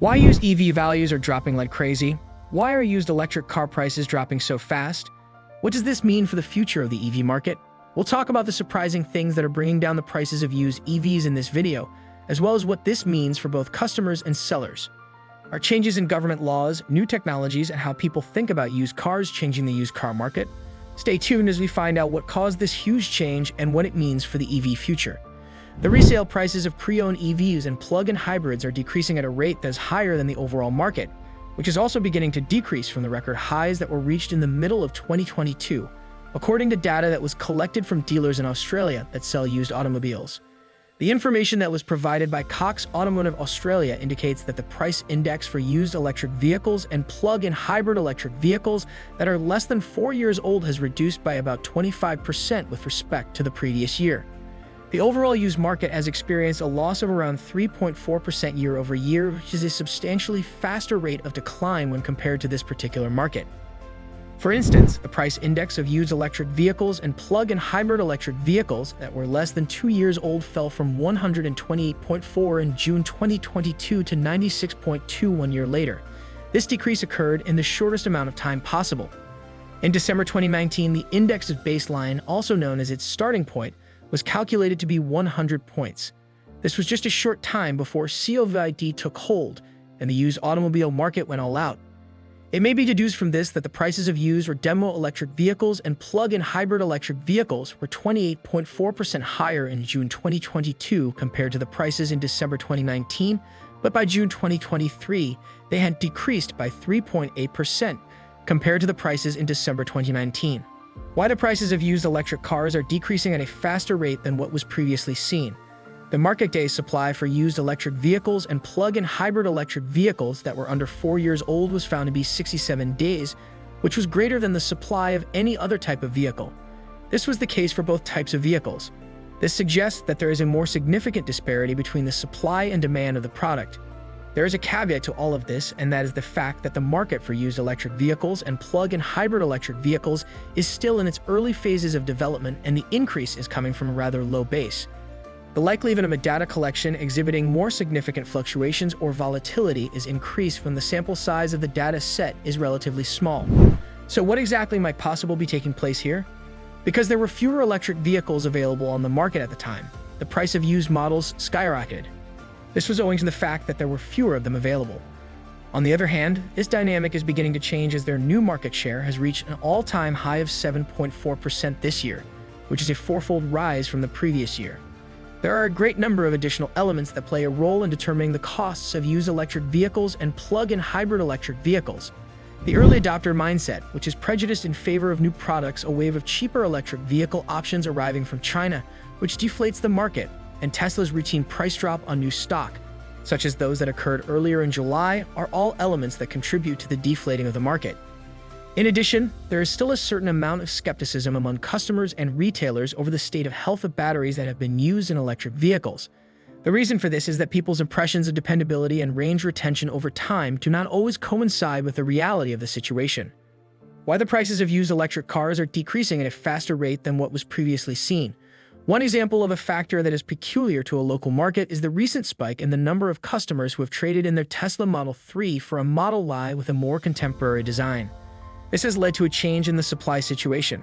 Why used EV values are dropping like crazy? Why are used electric car prices dropping so fast? What does this mean for the future of the EV market? We'll talk about the surprising things that are bringing down the prices of used EVs in this video, as well as what this means for both customers and sellers. Are changes in government laws, new technologies, and how people think about used cars changing the used car market? Stay tuned as we find out what caused this huge change and what it means for the EV future. The resale prices of pre-owned EVs and plug-in hybrids are decreasing at a rate that is higher than the overall market, which is also beginning to decrease from the record highs that were reached in the middle of 2022, according to data that was collected from dealers in Australia that sell used automobiles. The information that was provided by Cox Automotive Australia indicates that the price index for used electric vehicles and plug-in hybrid electric vehicles that are less than 4 years old has reduced by about 25% with respect to the previous year. The overall used market has experienced a loss of around 3.4% year over year, which is a substantially faster rate of decline when compared to this particular market. For instance, the price index of used electric vehicles and plug-in hybrid electric vehicles that were less than 2 years old fell from 128.4 in June 2022 to 96.2 1 year later. This decrease occurred in the shortest amount of time possible. In December 2019, the index of baseline, also known as its starting point, was calculated to be 100 points. This was just a short time before COVID took hold and the used automobile market went all out. It may be deduced from this that the prices of used or demo electric vehicles and plug-in hybrid electric vehicles were 28.4% higher in June 2022 compared to the prices in December 2019, but by June 2023, they had decreased by 3.8% compared to the prices in December 2019. Why the prices of used electric cars are decreasing at a faster rate than what was previously seen. The market day supply for used electric vehicles and plug-in hybrid electric vehicles that were under 4 years old was found to be 67 days, which was greater than the supply of any other type of vehicle. This was the case for both types of vehicles. This suggests that there is a more significant disparity between the supply and demand of the product. There is a caveat to all of this, and that is the fact that the market for used electric vehicles and plug-in hybrid electric vehicles is still in its early phases of development, and the increase is coming from a rather low base. The likelihood of a data collection exhibiting more significant fluctuations or volatility is increased when the sample size of the data set is relatively small. So what exactly might possibly be taking place here? Because there were fewer electric vehicles available on the market at the time, the price of used models skyrocketed. This was owing to the fact that there were fewer of them available. On the other hand, this dynamic is beginning to change as their new market share has reached an all-time high of 7.4% this year, which is a fourfold rise from the previous year. There are a great number of additional elements that play a role in determining the costs of used electric vehicles and plug-in hybrid electric vehicles. The early adopter mindset, which is prejudiced in favor of new products, a wave of cheaper electric vehicle options arriving from China, which deflates the market, and Tesla's routine price drop on new stock, such as those that occurred earlier in July, are all elements that contribute to the deflating of the market. In addition, there is still a certain amount of skepticism among customers and retailers over the state of health of batteries that have been used in electric vehicles. The reason for this is that people's impressions of dependability and range retention over time do not always coincide with the reality of the situation. Why the prices of used electric cars are decreasing at a faster rate than what was previously seen. One example of a factor that is peculiar to a local market is the recent spike in the number of customers who have traded in their Tesla Model 3 for a Model Y with a more contemporary design. This has led to a change in the supply situation.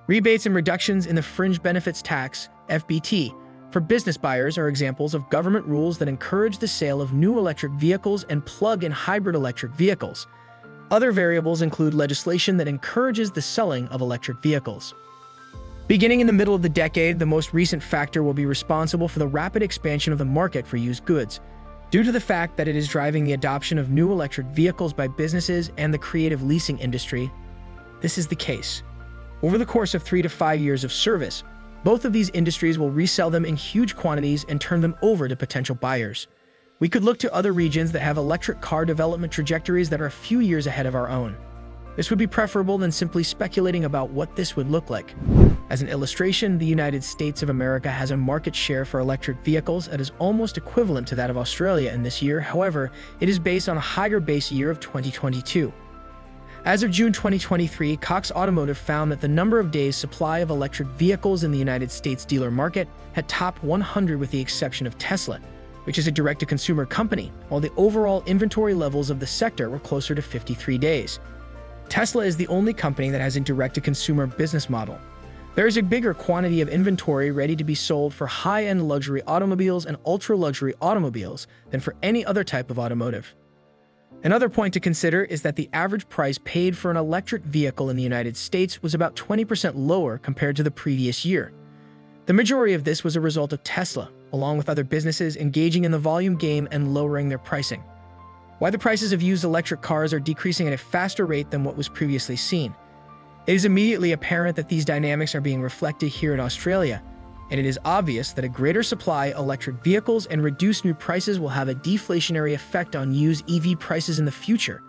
Rebates and reductions in the fringe benefits tax, FBT, for business buyers are examples of government rules that encourage the sale of new electric vehicles and plug-in hybrid electric vehicles. Other variables include legislation that encourages the selling of electric vehicles. Beginning in the middle of the decade, the most recent factor will be responsible for the rapid expansion of the market for used goods, due to the fact that it is driving the adoption of new electric vehicles by businesses and the creative leasing industry. This is the case. Over the course of 3 to 5 years of service, both of these industries will resell them in huge quantities and turn them over to potential buyers. We could look to other regions that have electric car development trajectories that are a few years ahead of our own. This would be preferable than simply speculating about what this would look like. As an illustration, the United States of America has a market share for electric vehicles that is almost equivalent to that of Australia in this year. However, it is based on a higher base year of 2022. As of June 2023, Cox Automotive found that the number of days supply of electric vehicles in the United States dealer market had topped 100 with the exception of Tesla, which is a direct-to-consumer company, while the overall inventory levels of the sector were closer to 53 days. Tesla is the only company that has a direct-to-consumer business model. There is a bigger quantity of inventory ready to be sold for high-end luxury automobiles and ultra-luxury automobiles than for any other type of automotive. Another point to consider is that the average price paid for an electric vehicle in the United States was about 20% lower compared to the previous year. The majority of this was a result of Tesla, along with other businesses engaging in the volume game and lowering their pricing. Why the prices of used electric cars are decreasing at a faster rate than what was previously seen. It is immediately apparent that these dynamics are being reflected here in Australia, and it is obvious that a greater supply of electric vehicles and reduced new prices will have a deflationary effect on used EV prices in the future.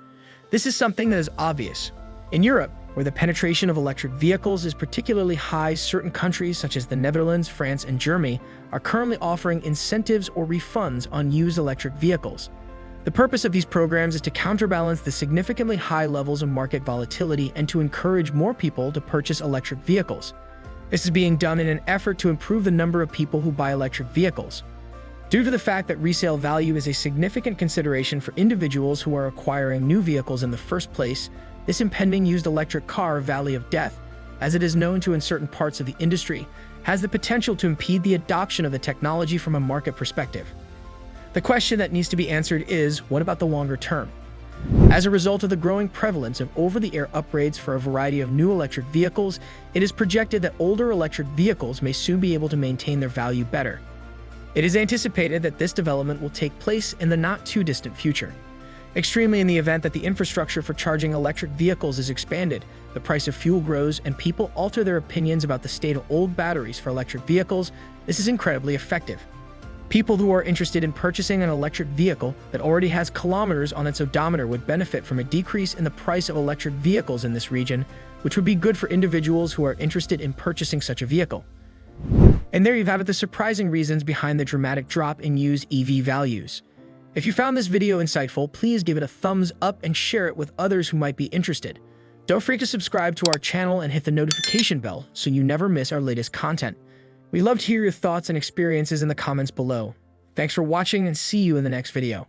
This is something that is obvious. In Europe, where the penetration of electric vehicles is particularly high, certain countries such as the Netherlands, France, and Germany are currently offering incentives or refunds on used electric vehicles. The purpose of these programs is to counterbalance the significantly high levels of market volatility and to encourage more people to purchase electric vehicles. This is being done in an effort to improve the number of people who buy electric vehicles. Due to the fact that resale value is a significant consideration for individuals who are acquiring new vehicles in the first place, this impending used electric car valley of death, as it is known to in certain parts of the industry, has the potential to impede the adoption of the technology from a market perspective. The question that needs to be answered is, what about the longer term? As a result of the growing prevalence of over-the-air upgrades for a variety of new electric vehicles, it is projected that older electric vehicles may soon be able to maintain their value better. It is anticipated that this development will take place in the not-too-distant future. Extremely in the event that the infrastructure for charging electric vehicles is expanded, the price of fuel grows, and people alter their opinions about the state of old batteries for electric vehicles, this is incredibly effective. People who are interested in purchasing an electric vehicle that already has kilometers on its odometer would benefit from a decrease in the price of electric vehicles in this region, which would be good for individuals who are interested in purchasing such a vehicle. And there you have it, the surprising reasons behind the dramatic drop in used EV values. If you found this video insightful, please give it a thumbs up and share it with others who might be interested. Don't forget to subscribe to our channel and hit the notification bell so you never miss our latest content. We'd love to hear your thoughts and experiences in the comments below. Thanks for watching and see you in the next video.